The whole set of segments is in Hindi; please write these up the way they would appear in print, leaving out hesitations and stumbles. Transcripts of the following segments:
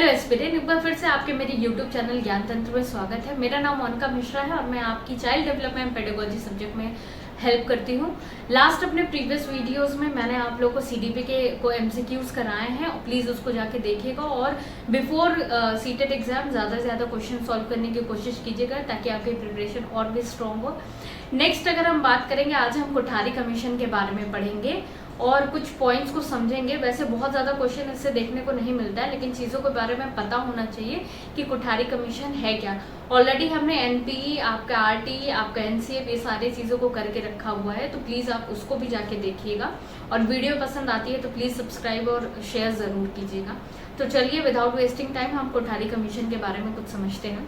हेलो एस्पिरेंट, एक बार फिर से आपके मेरे यूट्यूब चैनल ज्ञान तंत्र में स्वागत है। मेरा नाम मोनिका मिश्रा है और मैं आपकी चाइल्ड डेवलपमेंट पेडागोजी सब्जेक्ट में हेल्प करती हूँ। लास्ट अपने प्रीवियस वीडियोस में मैंने आप लोगों को सीडीपी के को एमसीक्यूज कराए हैं, प्लीज़ उसको जाके देखिएगा और बिफोर सीटेट एग्जाम ज़्यादा से ज़्यादा क्वेश्चन सॉल्व करने की कोशिश कीजिएगा ताकि आपकी प्रिपरेशन और भी स्ट्रॉन्ग हो। नेक्स्ट अगर हम बात करेंगे, आज हम कोठारी कमीशन के बारे में पढ़ेंगे और कुछ पॉइंट्स को समझेंगे। वैसे बहुत ज़्यादा क्वेश्चन इससे देखने को नहीं मिलता है, लेकिन चीज़ों के बारे में पता होना चाहिए कि कोठारी कमीशन है क्या। ऑलरेडी हमने एनपीई, आपका आरटी, आपका एनसीएफ, ये सारी चीज़ों को करके रखा हुआ है, तो प्लीज़ आप उसको भी जाके देखिएगा। और वीडियो पसंद आती है तो प्लीज़ सब्सक्राइब और शेयर ज़रूर कीजिएगा। तो चलिए विदाउट वेस्टिंग टाइम हम कोठारी कमीशन के बारे में कुछ समझते हैं।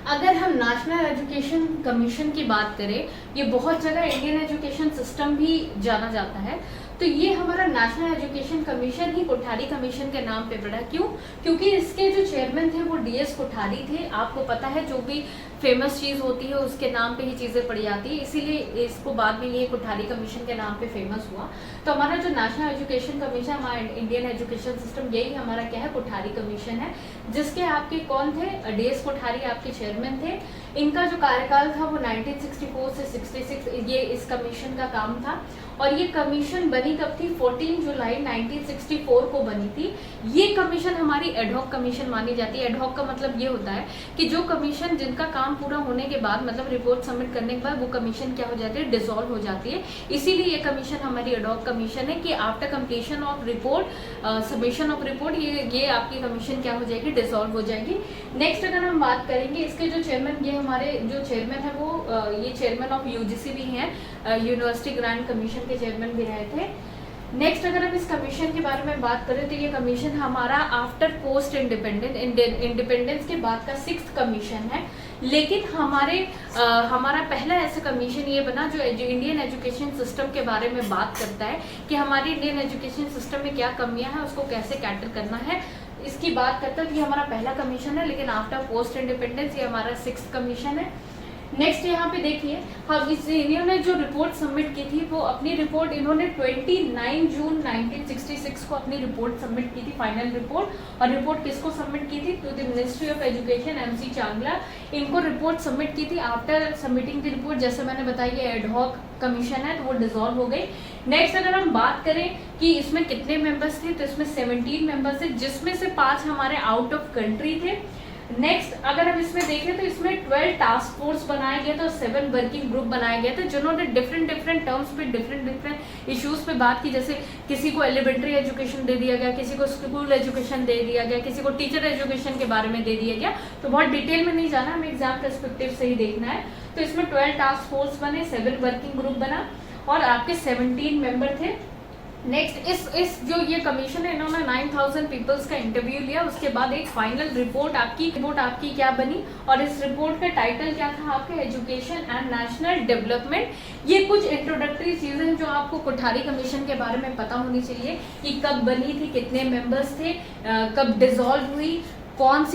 अगर हम नेशनल एजुकेशन कमीशन की बात करें, ये बहुत जगह इंडियन एजुकेशन सिस्टम भी जाना जाता है, तो ये हमारा नेशनल एजुकेशन कमीशन ही कोठारी कमीशन के नाम पे पड़ा। क्यों? क्योंकि इसके जो चेयरमैन थे वो डीएस कोठारी थे। आपको पता है जो भी फेमस चीज़ होती है उसके नाम पे ही चीज़ें पड़ी जाती है, इसीलिए इसको बाद में ये कोठारी कमीशन के नाम पे फेमस हुआ। तो हमारा जो नेशनल एजुकेशन कमीशन, हमारा इंडियन एजुकेशन सिस्टम, यही हमारा क्या है, कोठारी कमीशन है, जिसके आपके कौन थे, डीएस कोठारी आपके चेयरमैन थे। इनका जो कार्यकाल था वो 1964 से 66 ये इस कमीशन का काम था। और ये कमीशन बनी कब थी? 14 जुलाई 1964 को बनी थी। ये कमीशन हमारी एडहॉक कमीशन मानी जाती है। एडहॉक का मतलब ये होता है कि जो कमीशन जिनका काम पूरा होने के बाद, मतलब रिपोर्ट सबमिट करने के बाद, वो कमीशन क्या हो जाती है, डिसॉल्व हो जाती है। इसीलिए ये कमीशन हमारी एडहॉक कमीशन है कि after completion of report, submission of report, ये आपकी कमीशन क्या हो जाएगी, डिसॉल्व हो जाएगी। नेक्स्ट अगर हम बात करेंगे, इसके जो चेयरमैन, ये हमारे जो चेयरमैन है वो ये चेयरमैन ऑफ यूजीसी भी हैं, यूनिवर्सिटी ग्रांट कमीशन के चेयरमैन भी रहे थे। नेक्स्ट अगर हम इस कमीशन के बारे में बात करें तो ये कमीशन हमारा आफ्टर पोस्ट इंडिपेंडेंस के बाद का 6th कमीशन है। लेकिन हमारा पहला ऐसा कमीशन ये बना जो इंडियन एजुकेशन सिस्टम के बारे में बात करता है कि हमारी इंडियन एजुकेशन सिस्टम में क्या कमियां हैं, उसको कैसे कैटर करना है, इसकी बात करता है। तो ये हमारा पहला कमीशन है, लेकिन आफ्टर पोस्ट इंडिपेंडेंस ये हमारा 6th कमीशन है। नेक्स्ट यहाँ पे देखिए, हम इन्होंने जो रिपोर्ट सबमिट की थी, वो अपनी रिपोर्ट इन्होंने 29 जून 1966 को अपनी रिपोर्ट सबमिट की थी, फाइनल रिपोर्ट। और रिपोर्ट किसको सबमिट की थी? To the ministry of education, MC Chagla. इनको रिपोर्ट सबमिट की थी। आफ्टर सबमिटिंग द रिपोर्ट, जैसे मैंने बताया, एडहॉक कमीशन है तो वो डिसॉल्व हो गई। नेक्स्ट अगर हम बात करें कि इसमें कितने मेंबर्स थे, तो इसमें 17 मेंबर्स थे, जिसमें से 5 हमारे आउट ऑफ कंट्री थे। नेक्स्ट अगर हम इसमें देखें तो इसमें 12 टास्क फोर्स बनाए गए थे और 7 वर्किंग ग्रुप बनाए गए थे, जिन्होंने डिफरेंट टर्म्स पे डिफरेंट इश्यूज पे बात की। जैसे किसी को एलिमेंट्री एजुकेशन दे दिया गया, किसी को स्कूल एजुकेशन दे दिया गया, किसी को टीचर एजुकेशन के बारे में दे दिया गया। तो बहुत डिटेल में नहीं जाना, हमें एग्जाम पर्सपेक्टिव से ही देखना है। तो इसमें 12 टास्क फोर्स बने, 7 वर्किंग ग्रुप बना और आपके 17 मेंबर थे। नेक्स्ट इस जो ये कमीशन है, इन्होंने 9000 पीपल्स का इंटरव्यू लिया। उसके बाद एक फाइनल रिपोर्ट आपकी क्या बनी, और इस रिपोर्ट का टाइटल क्या था आपके, एजुकेशन एंड नेशनल डेवलपमेंट। ये कुछ इंट्रोडक्टरी चीजें हैं जो आपको कोठारी कमीशन के बारे में पता होनी चाहिए कि कब बनी थी, कितने मेंबर्स थे, कब डिसॉल्व हुई, कौन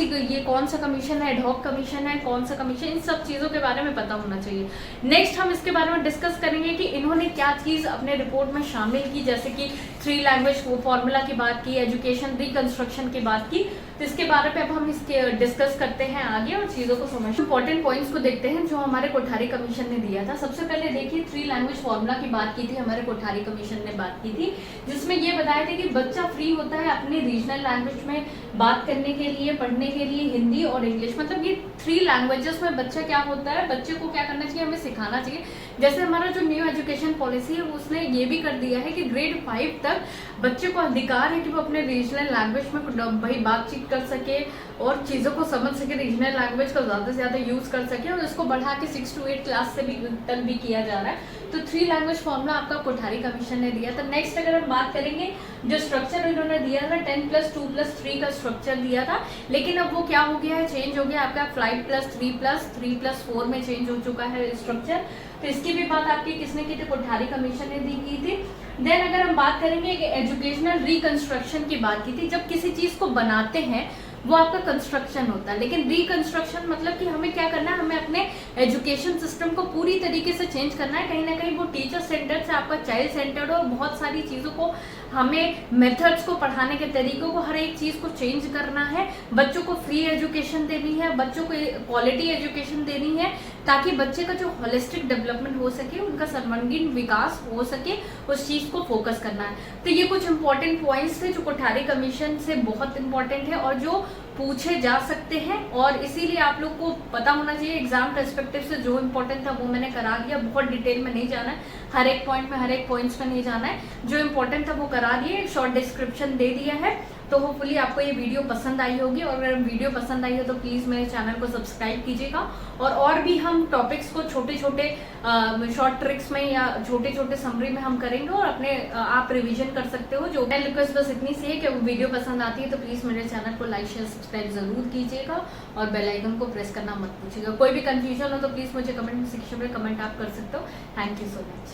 सा कमीशन है, एडहॉक कमीशन है, कौन सा कमीशन, इन सब चीज़ों के बारे में पता होना चाहिए। नेक्स्ट हम इसके बारे में डिस्कस करेंगे कि इन्होंने क्या चीज़ अपने रिपोर्ट में शामिल की, जैसे कि 3 लैंग्वेज फॉर्मूला की बात की, एजुकेशन रिकंस्ट्रक्शन की बात की। तो इसके बारे में अब हम इसके डिस्कस करते हैं आगे और चीज़ों को समझते हैं। इंपॉर्टेंट पॉइंट्स को देखते हैं जो हमारे कोठारी कमीशन ने दिया था। सबसे पहले देखिए, 3 लैंग्वेज फॉर्मूला की बात की थी, हमारे कोठारी कमीशन ने बात की थी, जिसमें ये बताया था कि बच्चा फ्री होता है अपनी रीजनल लैंग्वेज में बात करने के लिए, पढ़ने के लिए, हिंदी और इंग्लिश। मतलब ये 3 लैंग्वेजेस में बच्चा क्या होता है, बच्चे को क्या करना चाहिए, हमें सिखाना चाहिए। जैसे हमारा जो न्यू एजुकेशन पॉलिसी है उसने ये भी कर दिया है कि ग्रेड 5 तक बच्चे को अधिकार है कि वो अपने रीजनल लैंग्वेज में भाई बातचीत कर सके और चीज़ों को समझ सके, रीजनल लैंग्वेज का ज़्यादा से ज़्यादा यूज़ कर सके। और इसको बढ़ा के 6 to 8 क्लास से भी तक भी किया जा रहा है। तो 3 लैंग्वेज फॉर्मूला आपका कोठारी कमीशन ने दिया था। नेक्स्ट अगर हम बात करेंगे, जो स्ट्रक्चर इन्होंने दिया था 10+2+3 का स्ट्रक्चर दिया था, लेकिन अब वो क्या हो गया है, चेंज हो गया। आपका 5+3+3+4 में चेंज हो चुका है स्ट्रक्चर। तो इसकी भी बात आपकी किसने की थी, कोठारी कमीशन ने की थी। देन अगर हम बात करेंगे कि एजुकेशनल रिकंस्ट्रक्शन की बात की थी, जब किसी चीज़ को बनाते हैं वो आपका कंस्ट्रक्शन होता है, लेकिन रिकंस्ट्रक्शन मतलब कि हमें क्या करना है, हमें अपने एजुकेशन सिस्टम को पूरी तरीके से चेंज करना है। कहीं ना कहीं वो टीचर सेंटर्ड से आपका चाइल्ड सेंटर्ड और बहुत सारी चीज़ों को हमें मेथड्स को, पढ़ाने के तरीकों को, हर एक चीज को चेंज करना है। बच्चों को फ्री एजुकेशन देनी है, बच्चों को क्वालिटी एजुकेशन देनी है, ताकि बच्चे का जो होलिस्टिक डेवलपमेंट हो सके, उनका सर्वांगीण विकास हो सके, उस चीज को फोकस करना है। तो ये कुछ इंपॉर्टेंट पॉइंट्स थे जो कोठारी कमीशन से बहुत इंपॉर्टेंट है और जो पूछे जा सकते हैं, और इसीलिए आप लोग को पता होना चाहिए। एग्जाम पर्सपेक्टिव से जो इम्पोर्टेंट था वो मैंने करा दिया, बहुत डिटेल में नहीं जाना है, हर एक पॉइंट में, हर एक पॉइंट्स में नहीं जाना है, जो इम्पोर्टेंट था वो करा दिए, शॉर्ट डिस्क्रिप्शन दे दिया है। तो होपफुली आपको ये वीडियो पसंद आई होगी, और अगर वीडियो पसंद आई हो तो प्लीज़ मेरे चैनल को सब्सक्राइब कीजिएगा। और भी हम टॉपिक्स को छोटे छोटे शॉर्ट ट्रिक्स में या छोटे छोटे समरी में हम करेंगे, और अपने आप रिवीजन कर सकते हो। जो मेरी रिक्वेस्ट बस इतनी सी है कि वो वीडियो पसंद आती है तो प्लीज़ मेरे चैनल को लाइक शेयर सब्सक्राइब जरूर कीजिएगा, और बेल आइकन को प्रेस करना मत पूछिएगा। कोई भी कंफ्यूजन हो तो प्लीज़ मुझे कमेंट सेक्शन में कमेंट आप कर सकते हो। Thank you so much.